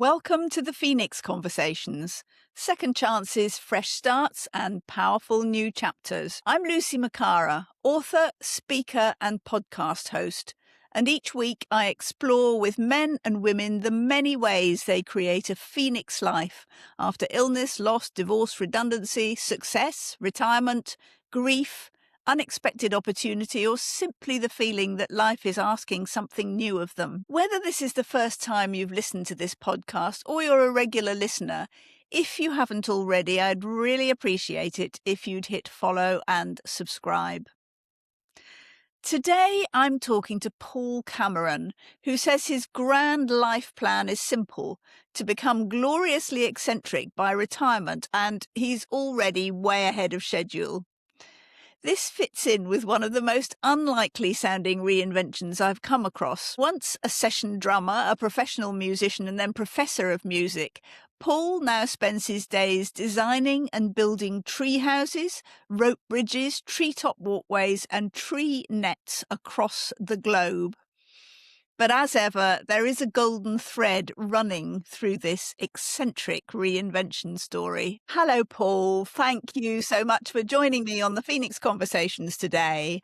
Welcome to the Phoenix Conversations, second chances, fresh starts, and powerful new chapters. I'm Lucy McCarraher, author, speaker, and podcast host. And each week I explore with men and women the many ways they create a Phoenix life after illness, loss, divorce, redundancy, success, retirement, grief, unexpected opportunity, or simply the feeling that life is asking something new of them. Whether this is the first time you've listened to this podcast or you're a regular listener, if you haven't already, I'd really appreciate it if you'd hit follow and subscribe. Today, I'm talking to Paul Cameron, who says his grand life plan is simple: to become gloriously eccentric by retirement, and he's already way ahead of schedule. This fits in with one of the most unlikely sounding reinventions I've come across. Once a session drummer, a professional musician, and then professor of music, Paul now spends his days designing and building tree houses, rope bridges, treetop walkways, and tree nets across the globe. But as ever, there is a golden thread running through this eccentric reinvention story. Hello, Paul. Thank you so much for joining me on the Phoenix Conversations today.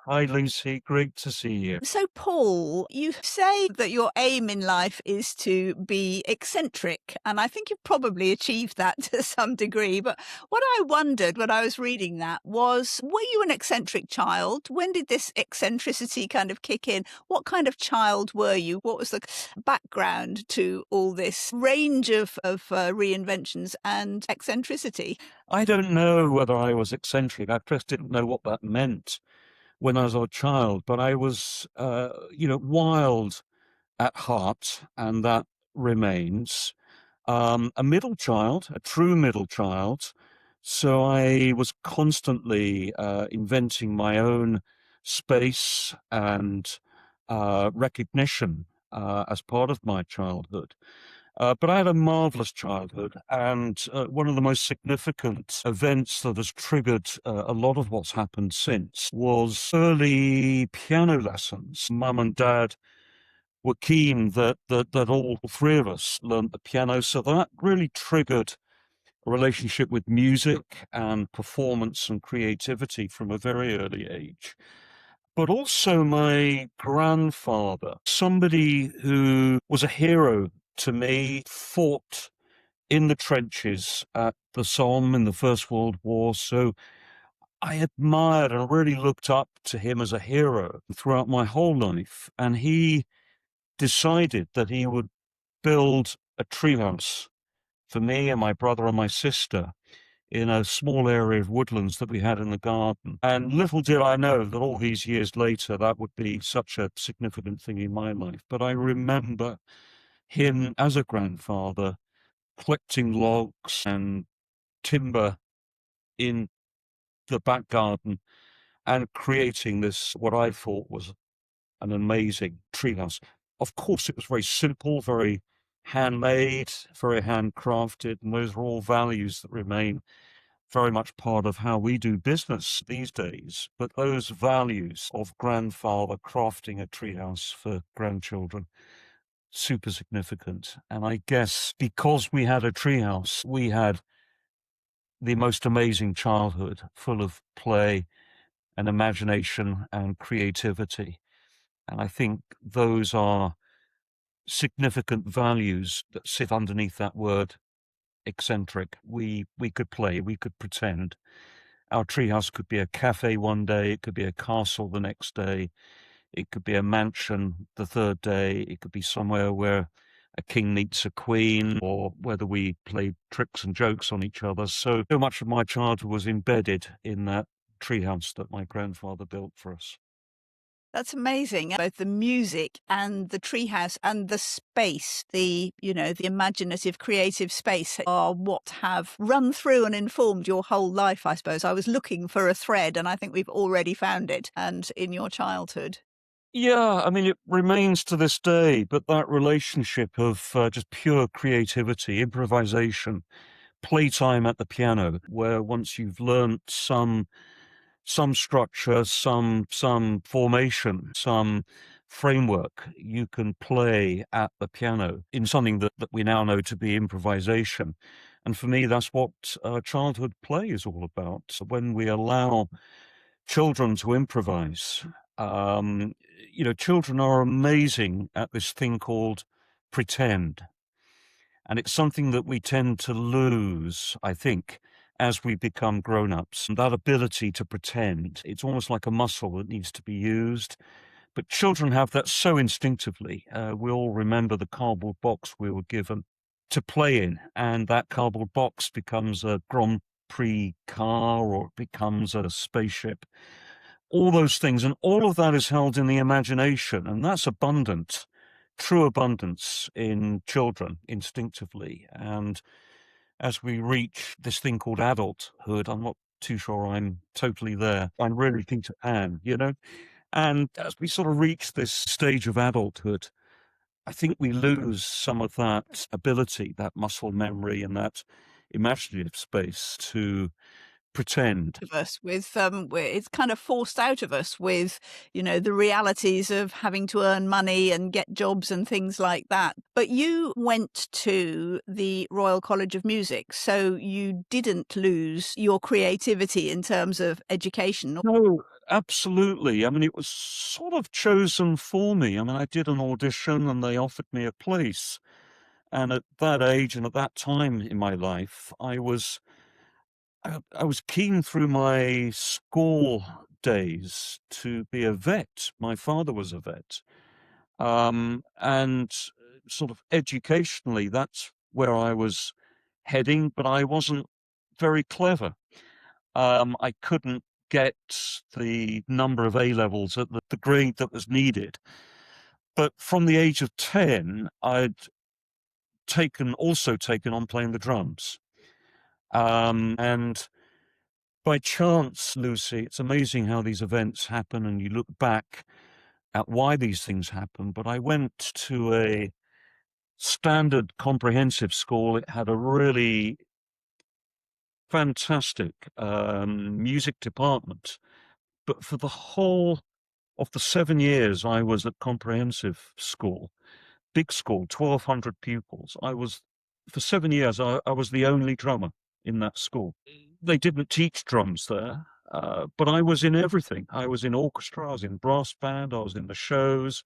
Hi, Lucy. Great to see you. So, Paul, you say that your aim in life is to be eccentric, and I think you've probably achieved that to some degree. But what I wondered when I was reading that was, were you an eccentric child? When did this eccentricity kind of kick in? What kind of child were you? What was the background to all this range of reinventions and eccentricity? I don't know whether I was eccentric. I just didn't know what that meant when I was a child, but I was, wild at heart, and that remains. A middle child, a true middle child. So I was constantly inventing my own space and recognition as part of my childhood. But I had a marvelous childhood, and one of the most significant events that has triggered a lot of what's happened since was early piano lessons. Mum and Dad were keen that all three of us learned the piano, so that really triggered a relationship with music and performance and creativity from a very early age. But also my grandfather, somebody who was a hero to me, fought in the trenches at the Somme in the First World War. So I admired and really looked up to him as a hero throughout my whole life. And he decided that he would build a treehouse for me and my brother and my sister in a small area of woodlands that we had in the garden. And little did I know that all these years later, that would be such a significant thing in my life. But I remember him as a grandfather collecting logs and timber in the back garden and creating this, what I thought was an amazing treehouse. Of course, it was very simple, very handmade, very handcrafted, and those are all values that remain very much part of how we do business these days. But those values of grandfather crafting a treehouse for grandchildren, super significant. And I guess because we had a treehouse, we had the most amazing childhood, full of play and imagination and creativity. And I think those are significant values that sit underneath that word eccentric. We could play, we could pretend. Our treehouse could be a cafe one day, it could be a castle the next day, it could be a mansion the third day, it could be somewhere where a king meets a queen, or whether we played tricks and jokes on each other. So much of my childhood was embedded in that treehouse that my grandfather built for us. That's amazing. Both the music and the treehouse and the space, the imaginative, creative space are what have run through and informed your whole life, I suppose. I was looking for a thread and I think we've already found it, and in your childhood. Yeah, I mean, it remains to this day, but that relationship of just pure creativity, improvisation, playtime at the piano, where once you've learnt some structure, some formation, some framework you can play at the piano in something that we now know to be improvisation. And for me, that's what childhood play is all about. So when we allow children to improvise, um, children are amazing at this thing called pretend. And it's something that we tend to lose, I think, as we become grown-ups. That ability to pretend, it's almost like a muscle that needs to be used. But children have that so instinctively. We all remember the cardboard box we were given to play in, and that cardboard box becomes a Grand Prix car or it becomes a spaceship. All those things, and all of that is held in the imagination, and that's abundant, true abundance in children instinctively. And as we reach this thing called adulthood, I'm not too sure I'm totally there. I really think I am. And as we sort of reach this stage of adulthood, I think we lose some of that ability, that muscle memory, and that imaginative space to pretend. Of us with it's kind of forced out of us with the realities of having to earn money and get jobs and things like that. But you went to the Royal College of Music, so you didn't lose your creativity in terms of education. No, absolutely. I mean, it was sort of chosen for me. I mean, I did an audition and they offered me a place. And at that age and at that time in my life, I was keen through my school days to be a vet. My father was a vet. And sort of educationally, that's where I was heading, but I wasn't very clever. I couldn't get the number of A levels at the grade that was needed. But from the age of 10, I'd also taken on playing the drums. And by chance, Lucy, it's amazing how these events happen and you look back at why these things happen. But I went to a standard comprehensive school. It had a really fantastic music department. But for the whole of the 7 years I was at comprehensive school, big school, 1,200 pupils, for 7 years, I was the only drummer in that school. They didn't teach drums there, but I was in everything. I was in orchestra, I was in brass band, I was in the shows,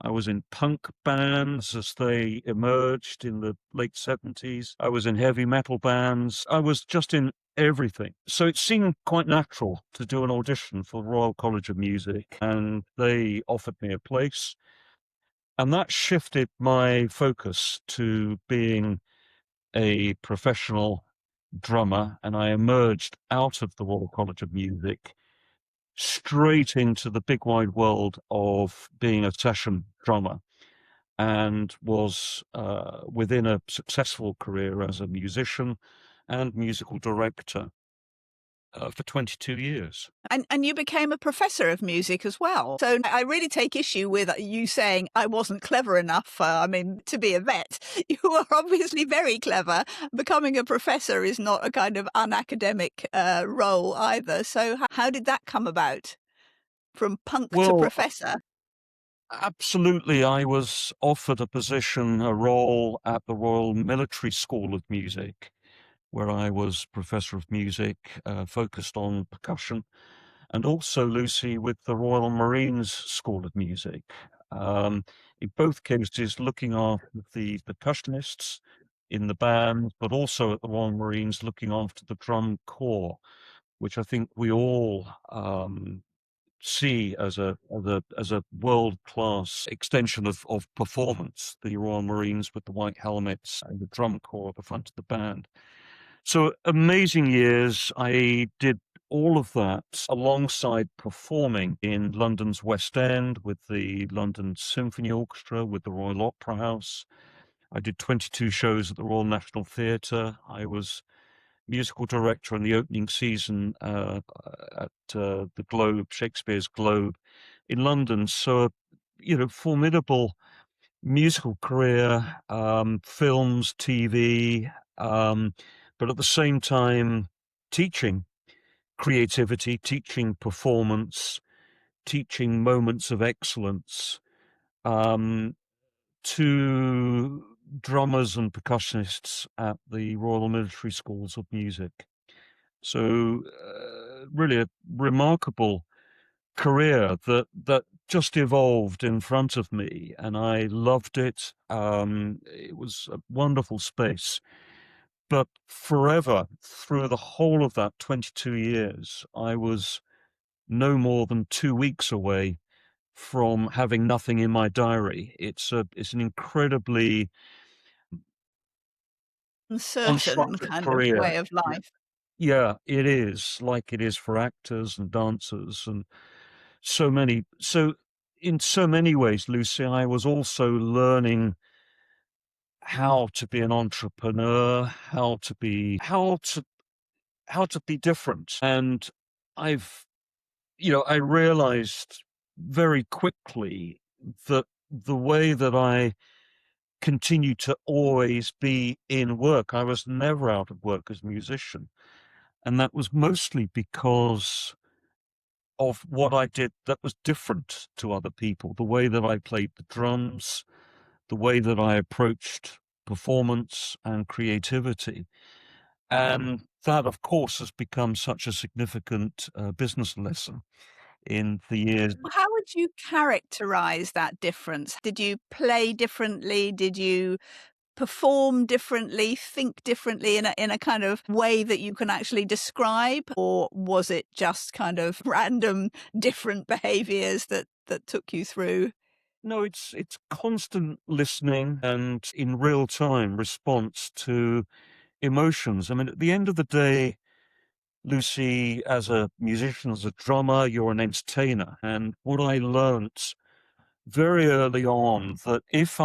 I was in punk bands as they emerged in the late 70s. I was in heavy metal bands. I was just in everything. So it seemed quite natural to do an audition for the Royal College of Music, and they offered me a place. And that shifted my focus to being a professional drummer, and I emerged out of the Royal College of Music straight into the big wide world of being a session drummer, and was within a successful career as a musician and musical director for 22 years. And you became a professor of music as well. So I really take issue with you saying I wasn't clever enough, to be a vet. You are obviously very clever. Becoming a professor is not a kind of unacademic role either. So how did that come about? From punk to Well, professor? absolutely. I was offered a role at the Royal Military School of Music, where I was professor of music, focused on percussion, and also, Lucy, with the Royal Marines School of Music. In both cases, looking after the percussionists in the band, but also at the Royal Marines, looking after the drum corps, which I think we all see as a world-class extension of performance, the Royal Marines with the white helmets and the drum corps at the front of the band. So amazing years. I did all of that alongside performing in London's West End with the London Symphony Orchestra, with the Royal Opera House. I did 22 shows at the Royal National Theatre. I was musical director in the opening season at the Globe, Shakespeare's Globe in London. So, formidable musical career, films, TV, but at the same time, teaching creativity, teaching performance, teaching moments of excellence. um, to drummers and percussionists at the Royal Military Schools of Music. So really a remarkable career that just evolved in front of me, and I loved it. It was a wonderful space. But forever, through the whole of that 22 years, I was no more than 2 weeks away from having nothing in my diary. It's an incredibly Uncertain unstructured kind of career. way of Yeah. life. Yeah, it is like it is for actors and dancers and so many. So in so many ways, Lucy, I was also learning how to be an entrepreneur, how to be different. And I've, I realized very quickly that the way that I continue to always be in work, I was never out of work as a musician. And that was mostly because of what I did that was different to other people, the way that I played the drums, the way that I approached performance and creativity. And that, of course, has become such a significant business lesson in the years. How would you characterize that difference? Did you play differently? Did you perform differently, think differently in a kind of way that you can actually describe? Or was it just kind of random different behaviors that took you through? No, it's constant listening and in real time response to emotions. I mean, at the end of the day, Lucy, as a musician, as a drummer, you're an entertainer. And what I learnt very early on that if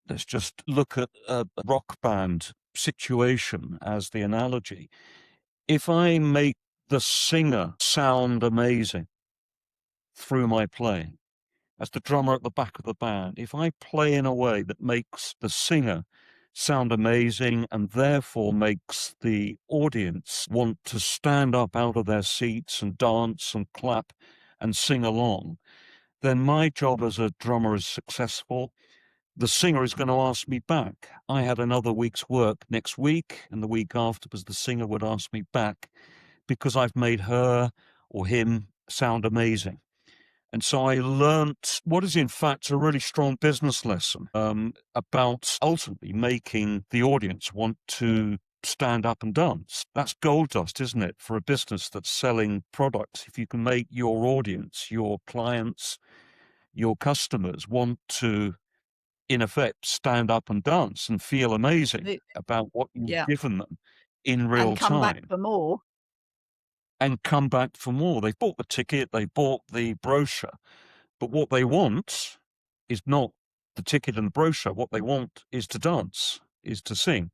let's just look at a rock band situation as the analogy, if I make the singer sound amazing through my playing, as the drummer at the back of the band, if I play in a way that makes the singer sound amazing and therefore makes the audience want to stand up out of their seats and dance and clap and sing along, then my job as a drummer is successful. The singer is going to ask me back. I had another week's work next week, and the week after, because the singer would ask me back because I've made her or him sound amazing. And so I learnt what is, in fact, a really strong business lesson about ultimately making the audience want to stand up and dance. That's gold dust, isn't it, for a business that's selling products? If you can make your audience, your clients, your customers want to, in effect, stand up and dance and feel amazing The- about what you've Yeah. given them in And real come back time for more. and come back for more. They bought the ticket, they bought the brochure. But what they want is not the ticket and the brochure. What they want is to dance, is to sing,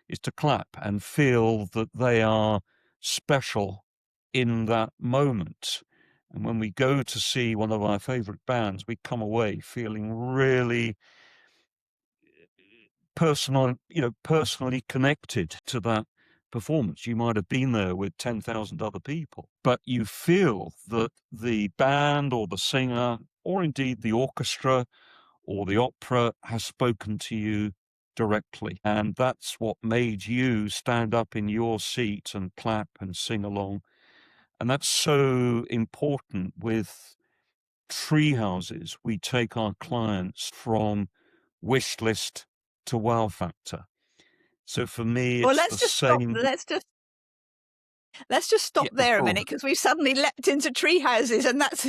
is to clap and feel that they are special in that moment. And when we go to see one of our favorite bands, we come away feeling really personal, personally connected to that performance. You might have been there with 10,000 other people, but you feel that the band or the singer, or indeed the orchestra or the opera, has spoken to you directly. And that's what made you stand up in your seat and clap and sing along. And that's so important with Treehouses. We take our clients from wish list to wow factor. So for me, Well, it's the same. let's just stop Yeah, of there a minute course. because we've suddenly leapt into tree houses, and that's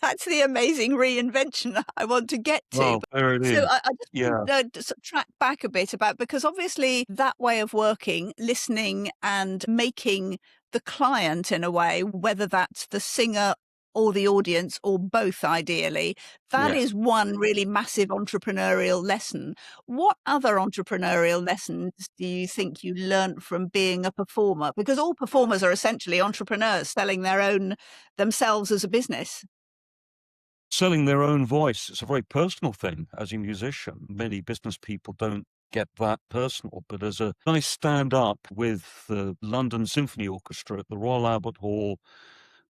that's the amazing reinvention I want to get to. Well, there it So is. I just Yeah. want to track back a bit about, because obviously that way of working, listening and making the client in a way, whether that's the singer or the audience or both ideally, that Yes. is one really massive entrepreneurial lesson. What other entrepreneurial lessons do you think you learnt from being a performer? Because all performers are essentially entrepreneurs selling their own themselves as a business. Selling their own voice. It's a very personal thing as a musician. Many business people don't get that personal, but I stand up with the London Symphony Orchestra at the Royal Albert Hall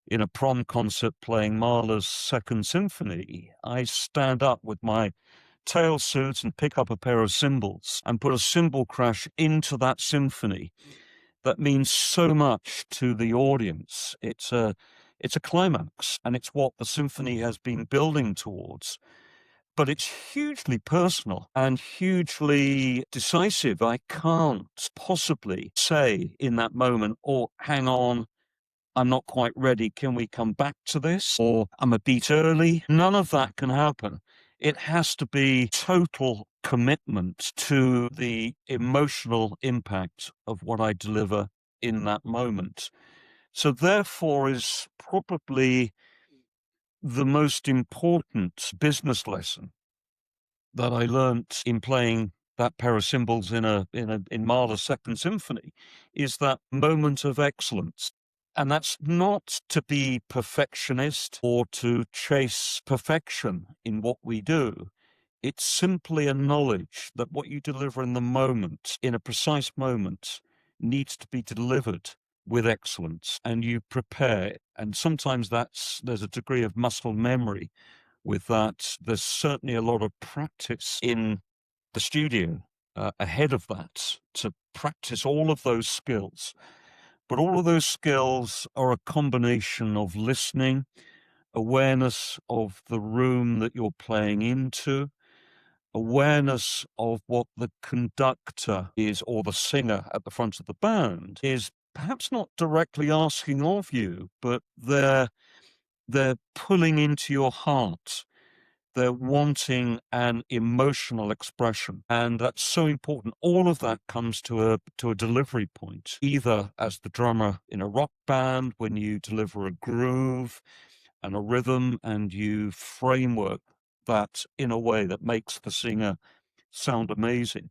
in a prom concert playing Mahler's Second Symphony, I stand up with my tail suit and pick up a pair of cymbals and put a cymbal crash into that symphony that means so much to the audience. It's a climax, and it's what the symphony has been building towards. But it's hugely personal and hugely decisive. I can't possibly say in that moment, "Oh, hang on, I'm not quite ready. Can we come back to this?" Or "I'm a beat early." None of that can happen. It has to be total commitment to the emotional impact of what I deliver in that moment. So therefore is probably the most important business lesson that I learnt in playing that pair of cymbals in Mahler's Second Symphony, is that moment of excellence. And that's not to be perfectionist or to chase perfection in what we do. It's simply a knowledge that what you deliver in the moment, in a precise moment, needs to be delivered with excellence, and you prepare. And sometimes there's a degree of muscle memory with that. There's certainly a lot of practice in the studio ahead of that to practice all of those skills. But all of those skills are a combination of listening, awareness of the room that you're playing into, awareness of what the conductor is, or the singer at the front of the band is perhaps not directly asking of you, but they're pulling into your heart. They're wanting an emotional expression, and that's so important. All of that comes to a delivery point, either as the drummer in a rock band, when you deliver a groove and a rhythm and you framework that in a way that makes the singer sound amazing.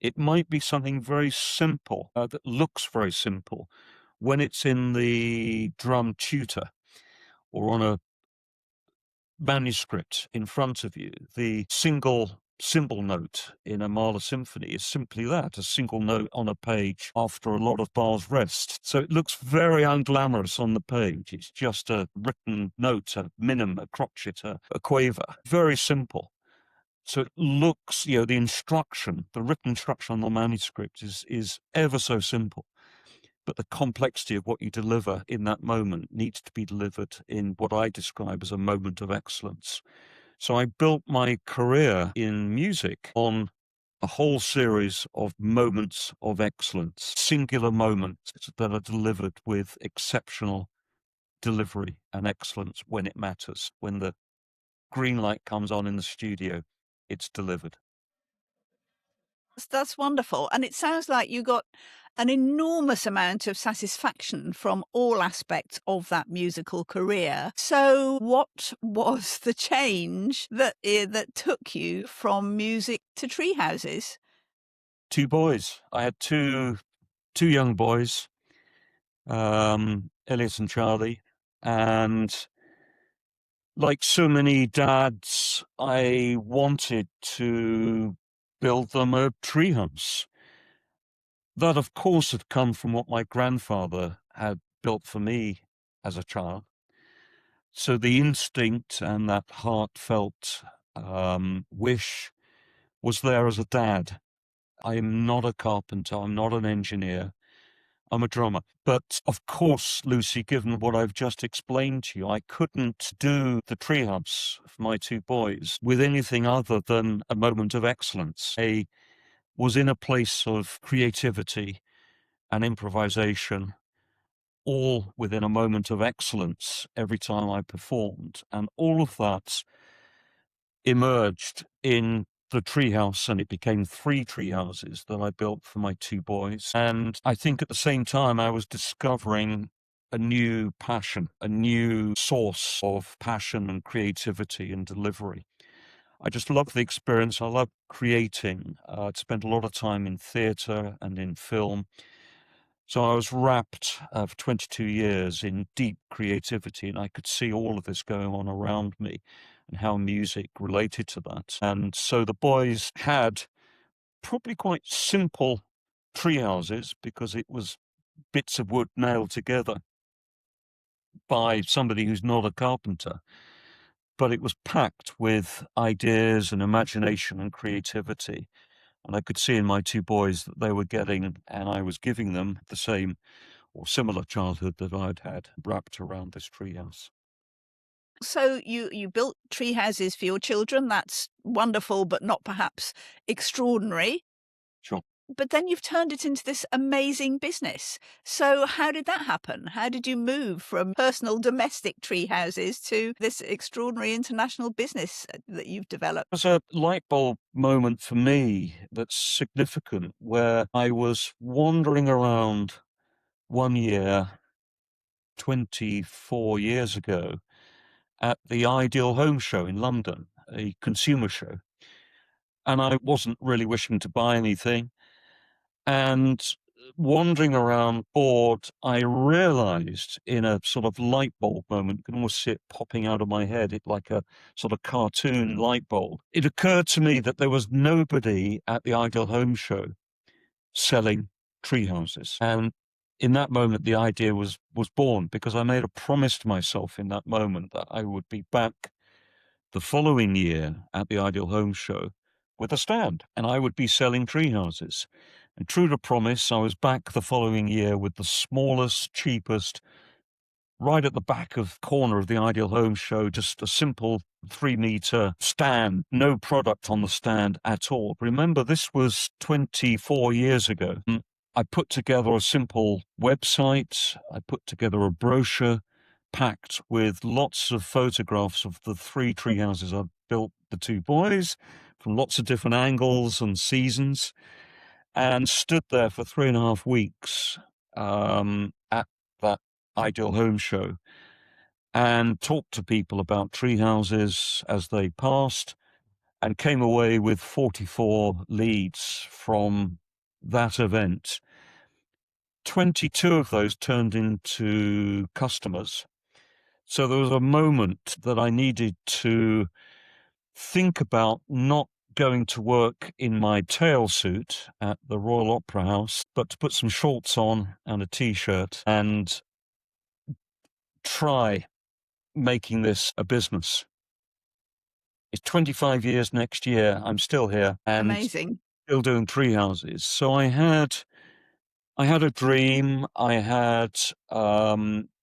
It might be something very simple, that looks very simple, when it's in the drum tutor or on a manuscript in front of you. The single cymbal note in a Mahler symphony is simply that, a single note on a page after a lot of bars rest. So it looks very unglamorous on the page. It's just a written note, a minim, a crotchet, a quaver. Very simple. So it looks, the instruction, the written instruction on the manuscript is ever so simple. But the complexity of what you deliver in that moment needs to be delivered in what I describe as a moment of excellence. So I built my career in music on a whole series of moments of excellence, singular moments that are delivered with exceptional delivery and excellence when it matters. When the green light comes on in the studio, it's delivered. That's wonderful. And it sounds like you got an enormous amount of satisfaction from all aspects of that musical career. So what was the change that took you from music to treehouses? Two boys. I had two young boys, Elliot and Charlie, and like so many dads, I wanted to build them a treehouse. That, of course, had come from what my grandfather had built for me as a child. So the instinct and that heartfelt wish was there as a dad. I am not a carpenter. I'm not an engineer. I'm a drummer. But of course, Lucy, given what I've just explained to you, I couldn't do the treehouse for my two boys with anything other than a moment of excellence. I was in a place of creativity and improvisation, all within a moment of excellence every time I performed. And all of that emerged in the treehouse, and it became 3 treehouses that I built for my two boys. And I think at the same time, I was discovering a new passion, a new source of passion and creativity and delivery. I just love the experience. I love creating. I'd spent a lot of time in theatre and in film. So I was wrapped for 22 years in deep creativity, and I could see all of this going on around me and how music related to that. And so the boys had probably quite simple tree houses because it was bits of wood nailed together. by somebody who's not a carpenter, but it was packed with ideas and imagination and creativity. And I could see in my two boys that they were getting, and I was giving them, the same or similar childhood that I'd had wrapped around this treehouse. So you built tree houses for your children. That's wonderful, but not perhaps extraordinary. Sure. But then you've turned it into this amazing business. So how did that happen? How did you move from personal domestic tree houses to this extraordinary international business that you've developed? There's a light bulb moment for me that's significant where I was wandering around one year, 24 years ago, at the Ideal Home Show in London, a consumer show. And I wasn't really wishing to buy anything. And wandering around bored, I realized in a sort of light bulb moment, you can almost see it popping out of my head, it like a sort of cartoon light bulb. It occurred to me that there was nobody at the Ideal Home Show selling tree houses. And in that moment, the idea was born, because I made a promise to myself in that moment that I would be back the following year at the Ideal Home Show with a stand, and I would be selling tree houses. And true to promise, I was back the following year with the smallest, cheapest, right at the back of corner of the Ideal Home Show, just a simple 3-meter stand, no product on the stand at all. Remember, this was 24 years ago. I put together a simple website. I put together a brochure packed with lots of photographs of the 3 tree houses I've built, the 2 boys, from lots of different angles and seasons, and stood there for 3.5 weeks at that Ideal Home Show and talked to people about tree houses as they passed, and came away with 44 leads from that event. 22 of those turned into customers. So there was a moment that I needed to think about not going to work in my tail suit at the Royal Opera House, but to put some shorts on and a t-shirt and try making this a business. It's 25 years next year. I'm still here and Amazing. still doing tree houses. So I had a dream. I had a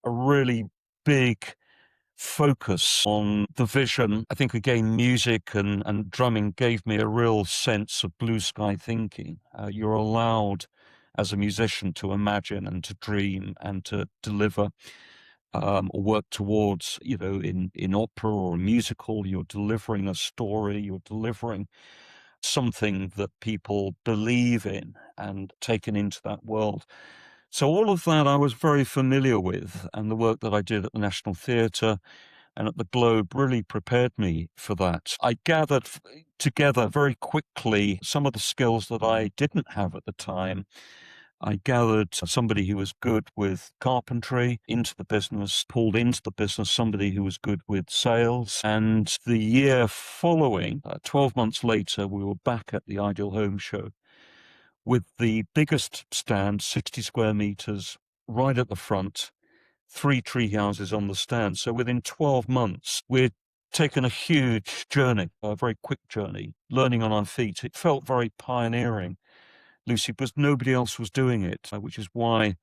really big focus on the vision. I think again, music and drumming gave me a real sense of blue sky thinking. You're allowed as a musician to imagine and to dream and to deliver or work towards, in opera or a musical, you're delivering a story, you're delivering something that people believe in and taken into that world. So all of that I was very familiar with, and the work that I did at the National Theatre and at the Globe really prepared me for that. I gathered together very quickly some of the skills that I didn't have at the time. I gathered somebody who was good with carpentry into the business, pulled into the business somebody who was good with sales. And the year following, 12 months later, we were back at the Ideal Home Show with the biggest stand, 60 square meters, right at the front, 3 tree houses on the stand. So within 12 months, we'd taken a huge journey, a very quick journey, learning on our feet. It felt very pioneering, Lucy, because nobody else was doing it, which is why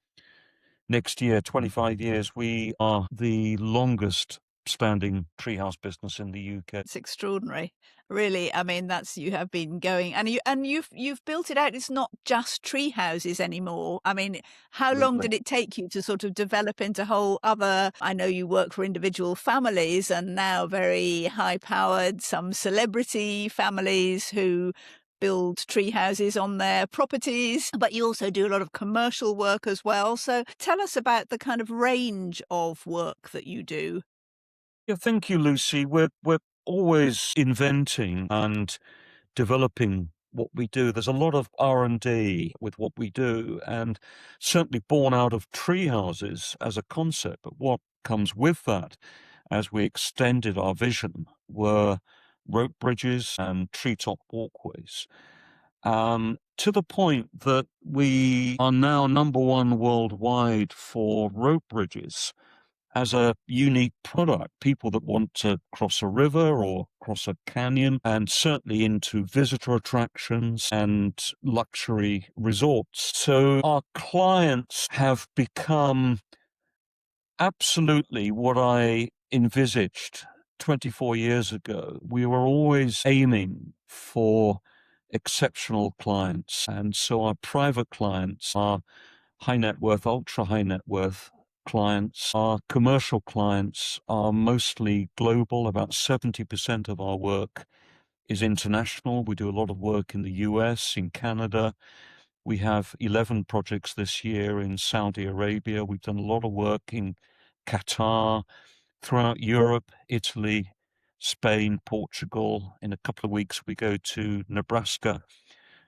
next year, 25 years, we are the longest standing treehouse business in the UK. It's extraordinary. Really, I mean, that's you have been going and you've built it out. It's not just tree houses anymore. I mean, how long Absolutely. did it take you to sort of develop into whole other I know you work for individual families and now very high powered, some celebrity families who build tree houses on their properties, but you also do a lot of commercial work as well. So tell us about the kind of range of work that you do. Yeah, thank you, Lucy. We're always inventing and developing what we do. There's a lot of R&D with what we do, and certainly born out of tree houses as a concept. But what comes with that, as we extended our vision, were rope bridges and treetop walkways. To the point that we are now number one worldwide for rope bridges. as a unique product. People that want to cross a river or cross a canyon, and certainly into visitor attractions and luxury resorts. So our clients have become absolutely what I envisaged 24 years ago. We were always aiming for exceptional clients. And so our private clients, our high net worth, ultra high net worth clients, our commercial clients are mostly global. About 70% of our work is international. We do a lot of work in the US, in Canada. We have 11 projects this year in Saudi Arabia. We've done a lot of work in Qatar, throughout Europe, Italy, Spain, Portugal. In a couple of weeks, we go to Nebraska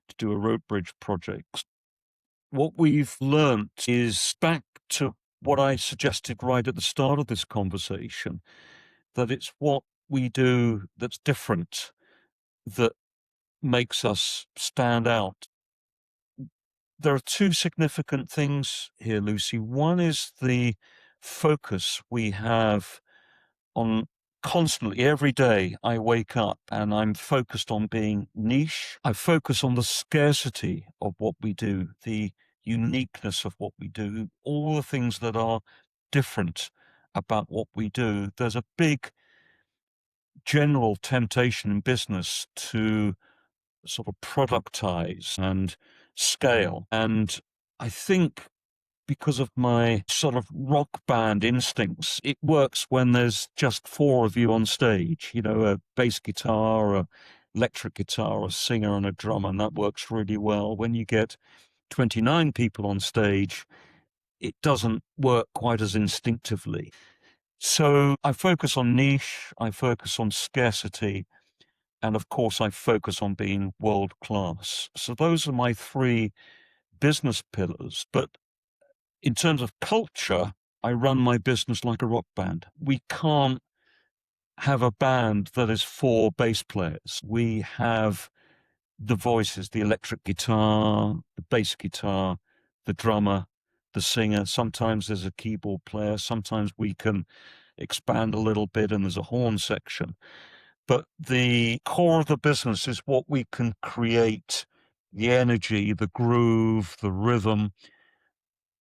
to do a road bridge project. What we've learnt is back to what I suggested right at the start of this conversation, that it's what we do that's different that makes us stand out. There are two significant things here, Lucy. One is the focus we have on constantly. Every day I wake up and I'm focused on being niche. I focus on the scarcity of what we do, the uniqueness of what we do, all the things that are different about what we do. There's a big general temptation in business to sort of productize and scale. And I think because of my sort of rock band instincts, it works when there's just four of you on stage, you know, a bass guitar, a electric guitar, a singer and a drummer, and that works really well. When you get 29 people on stage, it doesn't work quite as instinctively. So I focus on niche, I focus on scarcity, and of course I focus on being world class. So those are my three business pillars. But in terms of culture, I run my business like a rock band. We can't have a band that is four bass players. We have the voices, the electric guitar, the bass guitar, the drummer, the singer. Sometimes there's a keyboard player. Sometimes we can expand a little bit and there's a horn section. But the core of the business is what we can create, the energy, the groove, the rhythm.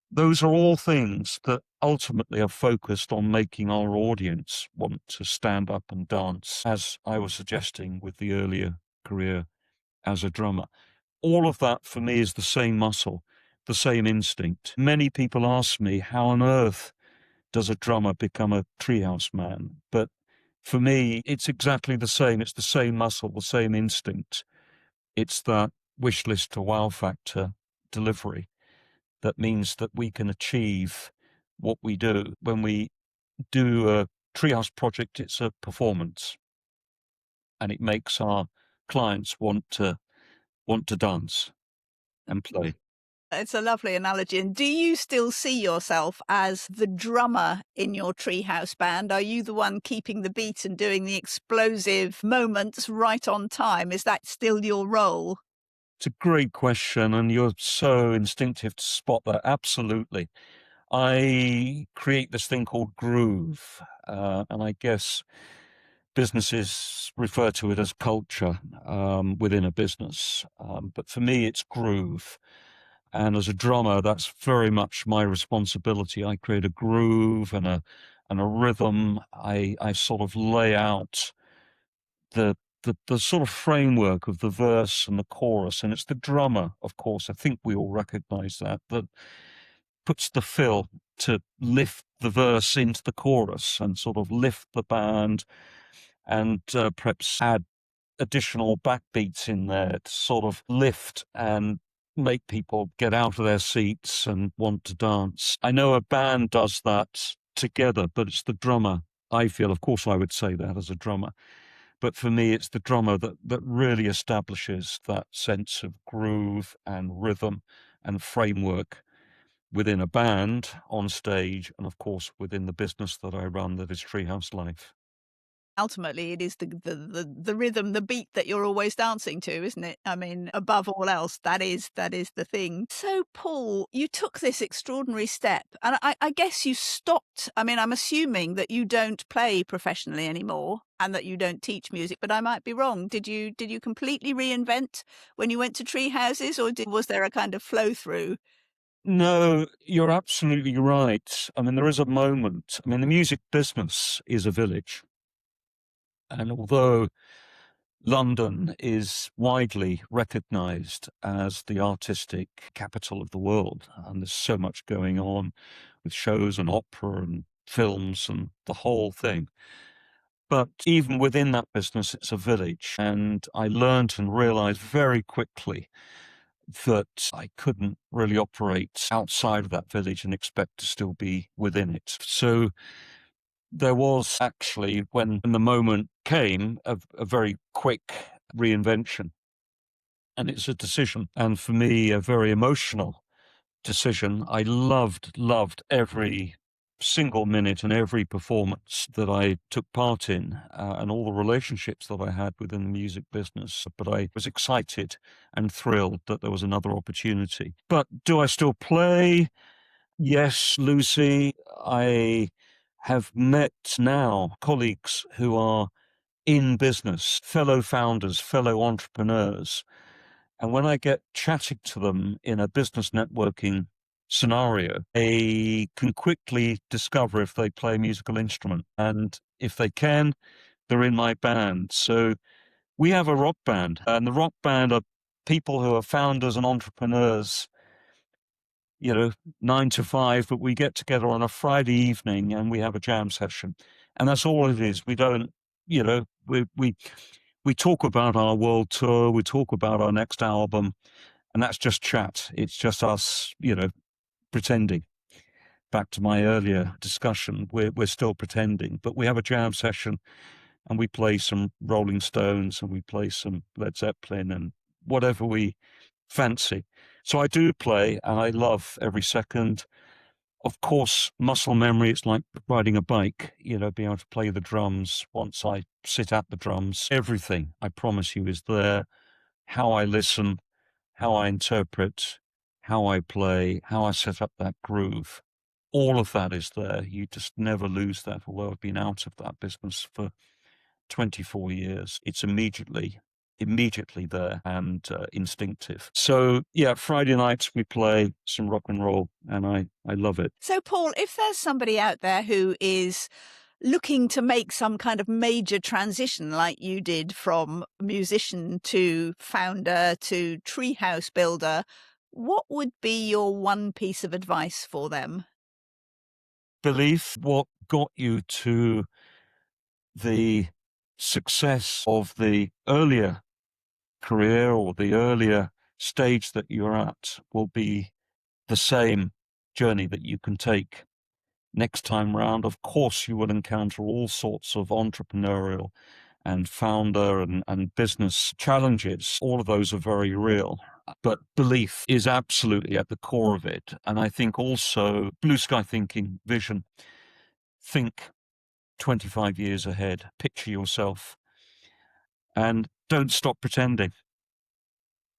Those are all things that ultimately are focused on making our audience want to stand up and dance, as I was suggesting with the earlier career as a drummer. All of that for me is the same muscle, the same instinct. Many people ask me, how on earth does a drummer become a treehouse man? But for me, it's exactly the same. It's the same muscle, the same instinct. It's that wish list to wow factor delivery that means that we can achieve what we do. When we do a treehouse project, it's a performance, and it makes our clients want to dance and play. It's a lovely analogy. And do you still see yourself as the drummer in your treehouse band? Are you the one keeping the beat and doing the explosive moments right on time? Is that still your role? It's a great question, and you're so instinctive to spot that. Absolutely. I create this thing called groove, and I guess businesses refer to it as culture within a business. But for me, it's groove. And as a drummer, that's very much my responsibility. I create a groove and a rhythm. I sort of lay out the sort of framework of the verse and the chorus, and it's the drummer, of course. I think we all recognize that puts the fill to lift the verse into the chorus and sort of lift the band and perhaps add additional backbeats in there to sort of lift and make people get out of their seats and want to dance. I know a band does that together, but it's the drummer. I feel, of course, I would say that as a drummer. But for me, it's the drummer that really establishes that sense of groove and rhythm and framework within a band, on stage, and of course within the business that I run, that is Treehouse Life. Ultimately, it is the rhythm, the beat that you're always dancing to, isn't it? I mean, above all else, that is the thing. So, Paul, you took this extraordinary step, and I guess you stopped. I mean, I'm assuming that you don't play professionally anymore and that you don't teach music, but I might be wrong. Did you completely reinvent when you went to Treehouses, or was there a kind of flow through? No, you're absolutely right. I mean, there is a moment. I mean, the music business is a village. And although London is widely recognized as the artistic capital of the world, and there's so much going on with shows and opera and films and the whole thing. But even within that business, it's a village. And I learned and realized very quickly that I couldn't really operate outside of that village and expect to still be within it. So there was actually, when the moment came, a very quick reinvention. And it's a decision, and for me, a very emotional decision. I loved every single minute and every performance that I took part in, and all the relationships that I had within the music business. But I was excited and thrilled that there was another opportunity. But do I still play? Yes, Lucy. I have met now colleagues who are in business, fellow founders, fellow entrepreneurs. And when I get chatting to them in a business networking scenario, they can quickly discover if they play a musical instrument. And if they can, they're in my band. So we have a rock band, and the rock band are people who are founders and entrepreneurs, 9 to 5, but we get together on a Friday evening and we have a jam session. And that's all it is. We don't, we talk about our world tour, we talk about our next album, and that's just chat. It's just us, pretending. Back to my earlier discussion, we're still pretending, but we have a jam session and we play some Rolling Stones and we play some Led Zeppelin and whatever we fancy. So I do play and I love every second. Of course, muscle memory, it's like riding a bike, being able to play the drums once I sit at the drums. Everything, I promise you, is there. How I listen, how I interpret, how I play, how I set up that groove. All of that is there. You just never lose that, although I've been out of that business for 24 years. It's immediately there and instinctive. So yeah, Friday nights we play some rock and roll and I love it. So, Paul, if there's somebody out there who is looking to make some kind of major transition like you did from musician to founder to treehouse builder, what would be your one piece of advice for them? Belief, what got you to the success of the earlier career or the earlier stage that you're at will be the same journey that you can take next time round. Of course, you will encounter all sorts of entrepreneurial and founder and business challenges. All of those are very real. But belief is absolutely at the core of it. And I think also blue sky thinking, vision. Think 25 years ahead. Picture yourself. And don't stop pretending.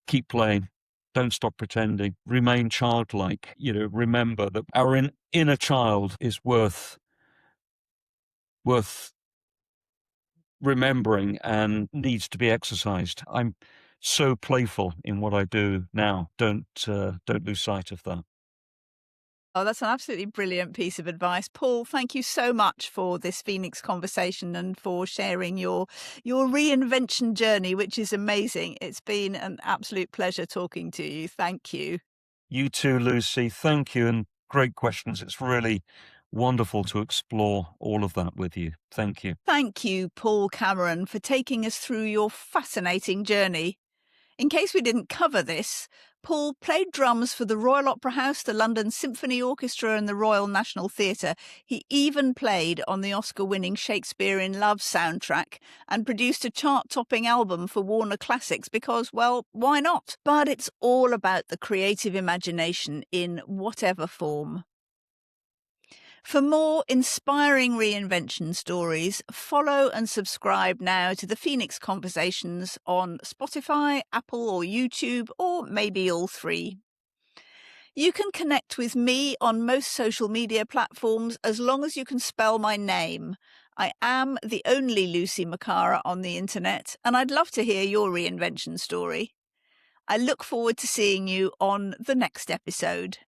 Keep playing. Don't stop pretending. Remain childlike. Remember that our inner child is worth remembering and needs to be exercised. I'm so playful in what I do now. Don't lose sight of that. Oh, that's an absolutely brilliant piece of advice. Paul, thank you so much for this Phoenix conversation and for sharing your reinvention journey, which is amazing. It's been an absolute pleasure talking to you. Thank you. You too, Lucy. Thank you, and great questions. It's really wonderful to explore all of that with you. Thank you. Thank you, Paul Cameron, for taking us through your fascinating journey. In case we didn't cover this, Paul played drums for the Royal Opera House, the London Symphony Orchestra and the Royal National Theatre. He even played on the Oscar-winning Shakespeare in Love soundtrack and produced a chart-topping album for Warner Classics because, well, why not? But it's all about the creative imagination in whatever form. For more inspiring reinvention stories, follow and subscribe now to the Phoenix Conversations on Spotify, Apple, or YouTube, or maybe all three. You can connect with me on most social media platforms as long as you can spell my name. I am the only Lucy McCarraher on the internet, and I'd love to hear your reinvention story. I look forward to seeing you on the next episode.